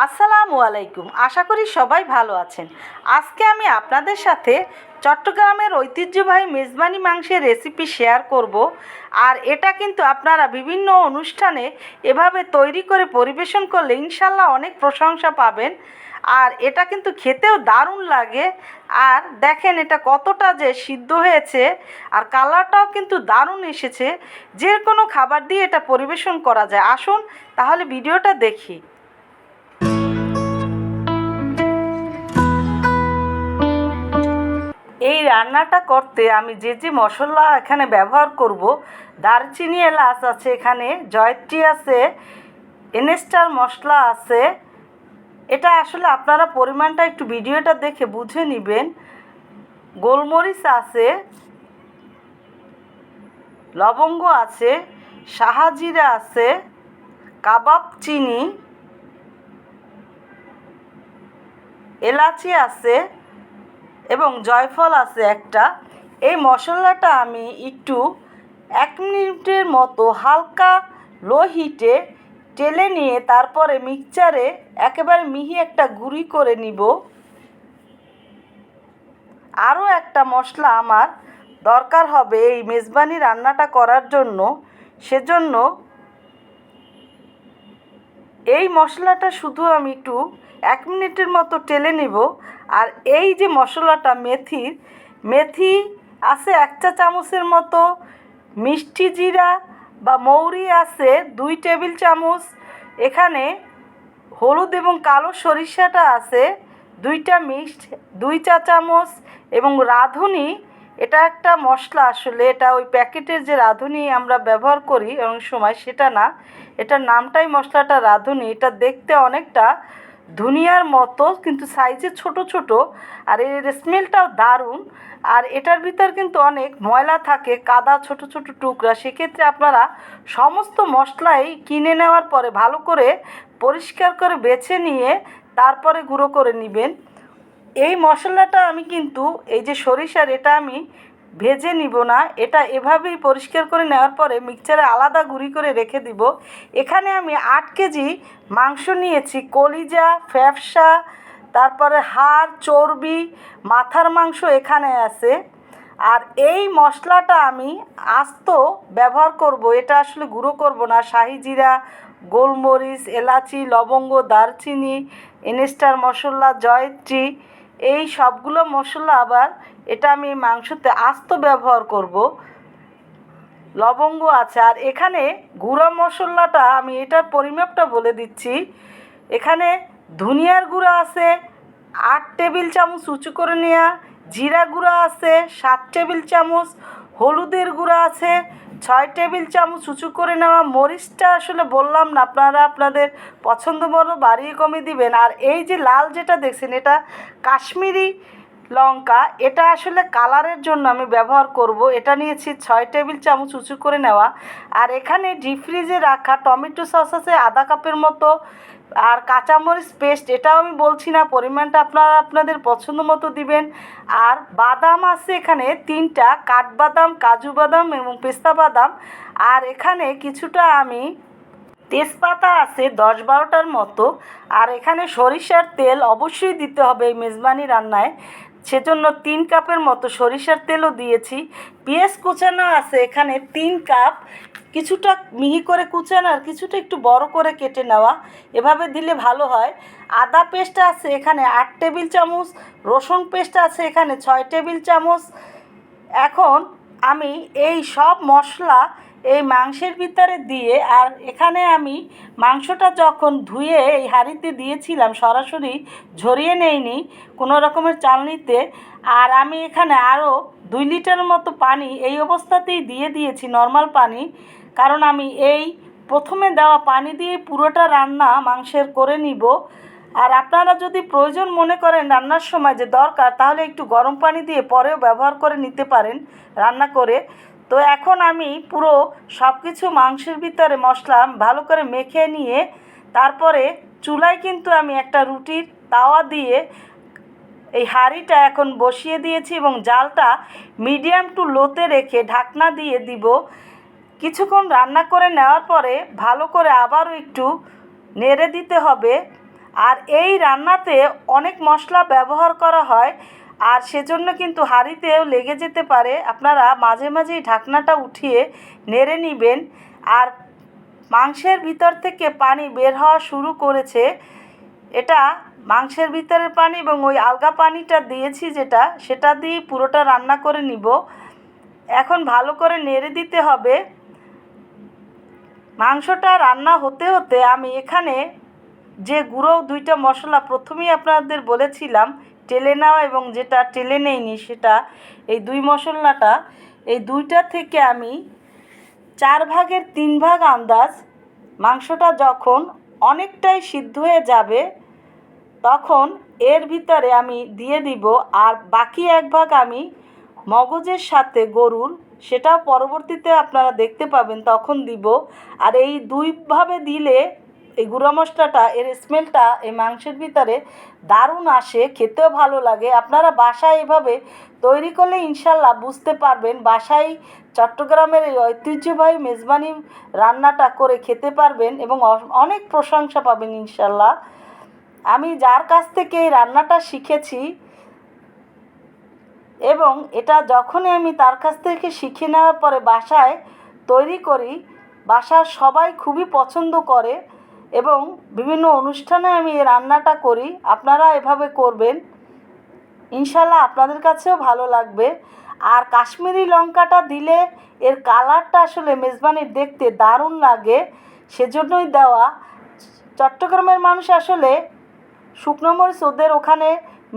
আসসালামু আলাইকুম। আশা করি সবাই ভালো আছেন। আজকে আমি আপনাদের সাথে চট্টগ্রামের ঐতিহ্যবাহী মেজবানি মাংসের রেসিপি শেয়ার করব। আর এটা কিন্তু আপনারা বিভিন্ন অনুষ্ঠানে এভাবে তৈরি করে পরিবেশন করলে ইনশাল্লাহ অনেক প্রশংসা পাবেন। আর এটা কিন্তু খেতেও দারুণ লাগে। আর দেখেন এটা কতটা যে সিদ্ধ হয়েছে, আর কালারটাও কিন্তু দারুণ এসেছে। যে কোনো খাবার দিয়ে এটা পরিবেশন করা যায়। আসুন তাহলে ভিডিওটা দেখি। এই রান্নাটা করতে আমি যে মশলা এখানে ব্যবহার করব, দারচিনি এলাচ আছে, এখানে জয়ত্রী আছে, এনেস্টার মশলা আছে। এটা আসলে আপনারা পরিমাণটা একটু ভিডিওটা দেখে বুঝে নেবেন। গোলমরিচ আছে, লবঙ্গ আছে, শাহজিরা আছে, কাবাব চিনি, এলাচি আছে এবং জয়ফল আছে একটা। এই মশলাটা আমি একটু 1 মিনিটের মতো হালকা লো হিটে টেলে নিয়ে তারপরে মিক্সচারে একেবারে মিহি একটা গুঁড়ি করে নিব। আরও একটা মশলা আমার দরকার হবে এই মেজবানি রান্নাটা করার জন্য। সেজন্য এই মশলাটা শুধু আমি একটু 1 মিনিটের মতো টেলে নেব। আর এই যে মশলাটা মেথি আছে 1 চা চামচের মতো, মিষ্টি জিরা বা মৌরি আছে 2 টেবিল চামচ, এখানে হলুদ এবং কালো সরিষাটা আছে 2টা মিক্সড 2 চা চামচ, এবং রাঁধুনি এটা একটা মশলা। আসলে এটা ওই প্যাকেটের যে রাঁধুনি আমরা ব্যবহার করি অনেক সময় সেটা না, এটার নামটাই মশলাটা রাঁধুনি। এটা দেখতে অনেকটা ধনিয়ার মতো কিন্তু সাইজে ছোট ছোট, আর এর স্মেলটাও দারুণ। আর এটার ভিতর কিন্তু অনেক ময়লা থাকে, কাদা ছোট ছোট টুকরা। সেক্ষেত্রে আপনারা সমস্ত মশলাই কিনে নেওয়ার পরে ভালো করে পরিষ্কার করে বেছে নিয়ে তারপরে গুঁড়ো করে নেবেন। এই মশলাটা আমি কিন্তু এই যে সরিষার, এটা আমি ভেজে নিব না, এটা এভাবেই পরিষ্কার করে নেওয়ার পরে মিক্সচারে আলাদা গুঁড়ি করে রেখে দিব। এখানে আমি 8 কেজি মাংস নিয়েছি, কলিজা, ফ্যাপসা, তারপরে হাড়, চর্বি, মাথার মাংস এখানে আছে। আর এই মশলাটা আমি আস্ত ব্যবহার করব, এটা আসলে গুঁড়ো করব না। শাহি জিরা, গোলমরিচ, এলাচি, লবঙ্গ, দারচিনি, এনেস্টার মশলা, জয়ত্রী, এই সবগুলো মশলা আবার এটা আমি মাংসতে আস্ত ব্যবহার করব। লবঙ্গ আছে। আর এখানে গুঁড়ো মশলাটা আমি এটার পরিমাপটা বলে দিচ্ছি। এখানে ধনিয়ার গুঁড়া আছে 8 টেবিল চামচ উঁচু করে নেওয়া, জিরা গুঁড়া আছে 7 টেবিল চামচ, হলুদের গুঁড়া আছে 6 টেবিল চামচ উঁচু করে নেওয়া। মরিচটা আসলে বললাম না, আপনারা আপনাদের পছন্দ মতো বাড়িয়ে কমিয়ে দিবেন। আর এই যে লাল যেটা দেখছেন এটা কাশ্মীরি লঙ্কা, এটা আসলে কালারের জন্য আমি ব্যবহার করব। এটা নিয়েছি 6 টেবিল চামচ উঁচু করে নেওয়া। আর এখানে ডিপ ফ্রিজে রাখা টমেটো সস আছে আধা কাপের মতো, আর কাঁচামরিচ পেস্ট, এটাও আমি বলছি না, পরিমাণটা আপনারা আপনাদের পছন্দ মতো দিবেন। আর বাদাম আছে এখানে 3টা, কাঠবাদাম, কাজু বাদাম এবং পেস্তা বাদাম। আর এখানে কিছুটা আমি তেজপাতা আছে 10-12টার মতো। আর এখানে সরিষার তেল অবশ্যই দিতে হবে এই মেজবানি রান্নায়, সেজন্য 3 কাপের মতো সরিষার তেলও দিয়েছি। পেঁয়াজ কুচানো আছে এখানে 3 কাপ, কিছুটা মিহি করে কুচানো আর কিছুটা একটু বড় করে কেটে নেওয়া, এভাবে দিলে ভালো হয়। আদা পেস্ট আছে এখানে 8 টেবিল চামচ, রসুন পেস্ট আছে এখানে 6 টেবিল চামচ। এখন আমি এই সব মশলা এই মাংসের ভিতরে দিয়ে, আর এখানে আমি মাংসটা যখন ধুয়ে এই হাঁড়িতে দিয়েছিলাম, সরাসরি ঝরিয়ে নেইনি কোনো রকমের চালনিতে। আর আমি এখানে আরও 2 লিটার মতো পানি এই অবস্থাতেই দিয়ে দিয়েছি, নর্মাল পানি। কারণ আমি এই প্রথমে দেওয়া পানি দিয়ে পুরোটা রান্না মাংসের করে নিব। আর আপনারা যদি প্রয়োজন মনে করেন রান্নার সময় যে দরকার, তাহলে একটু গরম পানি দিয়ে পরেও ব্যবহার করে নিতে পারেন রান্না করে। তো এখন আমি পুরো সব কিছু মাংসের ভিতরে মশলা ভালো করে মেখে নিয়ে তারপরে চুলায় কিন্তু আমি একটা রুটির তাওয়া দিয়ে এই হাঁড়িটা এখন বসিয়ে দিয়েছি এবং জালটা মিডিয়াম টু লোতে রেখে ঢাকনা দিয়ে দিব। কিছুক্ষণ রান্না করে নেওয়ার পরে ভালো করে আবারও একটু নেড়ে দিতে হবে। আর এই রান্নাতে অনেক মশলা ব্যবহার করা হয়, আর সেজন্য কিন্তু হাঁড়িতেও লেগে যেতে পারে। আপনারা মাঝে মাঝেই ঢাকনাটা উঠিয়ে নেড়ে নেবেন। আর মাংসের ভিতর থেকে পানি বের হওয়া শুরু করেছে, এটা মাংসের ভিতরের পানি এবং ওই আলগা পানিটা দিয়েছি যেটা, সেটা দিয়ে পুরোটা রান্না করে নিব। এখন ভালো করে নেড়ে দিতে হবে। মাংসটা রান্না হতে হতে আমি এখানে যে গুঁড়ো দুইটা মশলা প্রথমেই আপনাদের বলেছিলাম টেলে নেওয়া এবং যেটা টেলে নেইনি সেটা, এই দুই মশলাটা, এই দুইটা থেকে আমি 4/3 আন্দাজ মাংসটা যখন অনেকটাই সিদ্ধ হয়ে যাবে তখন এর ভিতরে আমি দিয়ে দিব। আর বাকি 1 ভাগ আমি মগজের সাথে গরুর, সেটাও পরবর্তীতে আপনারা দেখতে পাবেন তখন দিব। আর এই দুইভাবে দিলে এই গুঁড়ো মশলাটা, এর স্মেলটা এই মাংসের ভিতরে দারুণ আসে, খেতেও ভালো লাগে। আপনারা বাসায় এভাবে তৈরি করলে ইনশাল্লাহ বুঝতে পারবেন, বাসায় চট্টগ্রামের এই ঐতিহ্যবাহী মেজবানি রান্নাটা করে খেতে পারবেন এবং অনেক প্রশংসা পাবেন ইনশাল্লাহ। আমি যার কাছ থেকে এই রান্নাটা শিখেছি এবং এটা যখনই আমি তার কাছ থেকে শিখে নেওয়ার পরে বাসায় তৈরি করি, বাসার সবাই খুবই পছন্দ করে এবং বিভিন্ন অনুষ্ঠানে আমি এই রান্নাটা করি। আপনারা এভাবে করবেন, ইনশাল্লাহ আপনাদের কাছেও ভালো লাগবে। আর কাশ্মীরি লঙ্কাটা দিলে এর কালারটা আসলে মেজবানির দেখতে দারুণ লাগে, সেজন্যই দেওয়া। চট্টগ্রামের মানুষ আসলে শুকনো মরিচ ওদের ওখানে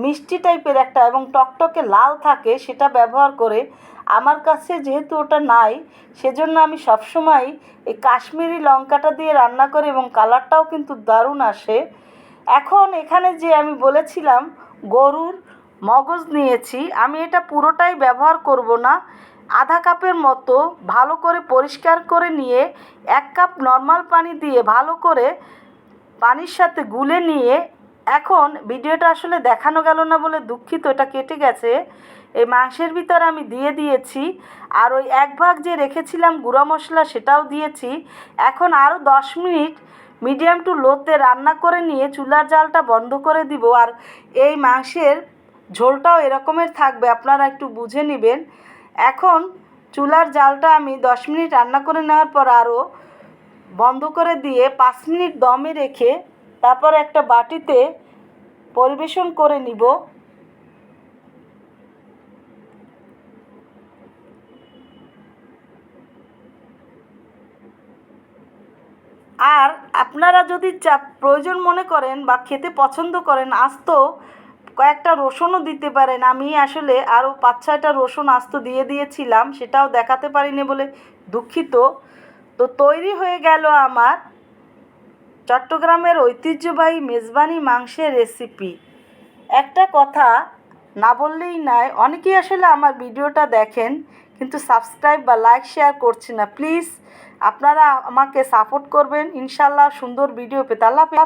মিষ্টি টাইপের একটা এবং টকটকে লাল থাকে, সেটা ব্যবহার করে। আমার কাছে যেহেতু ওটা নাই, সেজন্য আমি সবসময় এই কাশ্মীরি লঙ্কাটা দিয়ে রান্না করি এবং কালারটাও কিন্তু দারুণ আসে। এখন এখানে যে আমি বলেছিলাম গরুর মগজ নিয়েছি, আমি এটা পুরোটাই ব্যবহার করব না, আধা কাপের মতো ভালো করে পরিষ্কার করে নিয়ে 1 কাপ নর্মাল পানি দিয়ে ভালো করে পানির সাথে গুলে নিয়ে, এখন ভিডিওটা আসলে দেখানো গেল না বলে দুঃখিত, এটা কেটে গেছে, এই মাংসের ভিতরে আমি দিয়ে দিয়েছি। আর ওই 1 ভাগ যে রেখেছিলাম গুঁড়ো মশলা সেটাও দিয়েছি। এখন আরও 10 মিনিট মিডিয়াম টু লোতে রান্না করে নিয়ে চুলার জালটা বন্ধ করে দিব। আর এই মাংসের ঝোলটাও এরকমের থাকবে, আপনারা একটু বুঝে নেবেন। এখন চুলার জালটা আমি 10 মিনিট রান্না করে নেওয়ার পর আরও বন্ধ করে দিয়ে 5 মিনিট দমে রেখে তারপর একটা বাটিতে পরিবেশন করে নিব। আর আপনারা যদি প্রয়োজন মনে করেন বা খেতে পছন্দ করেন, আস্ত কয়েকটা রসুনও দিতে পারেন। আমি আসলে আরও 5-6টা রসুন আস্ত দিয়ে দিয়েছিলাম, সেটাও দেখাতে পারিনি বলে দুঃখিত। তো তৈরি হয়ে গেল আমার চট্টগ্রামের ঐতিহ্যবাহী মেজবানি মাংসের রেসিপি। একটা কথা না বললেই নয়, অনেকেই আসলে আমার ভিডিওটা দেখেন কিন্তু সাবস্ক্রাইব বা লাইক শেয়ার করছে না। প্লিজ আপনারা আমাকে সাপোর্ট করবেন ইনশাল্লাহ সুন্দর ভিডিও পেতে। আল্লাহ হাফেজ।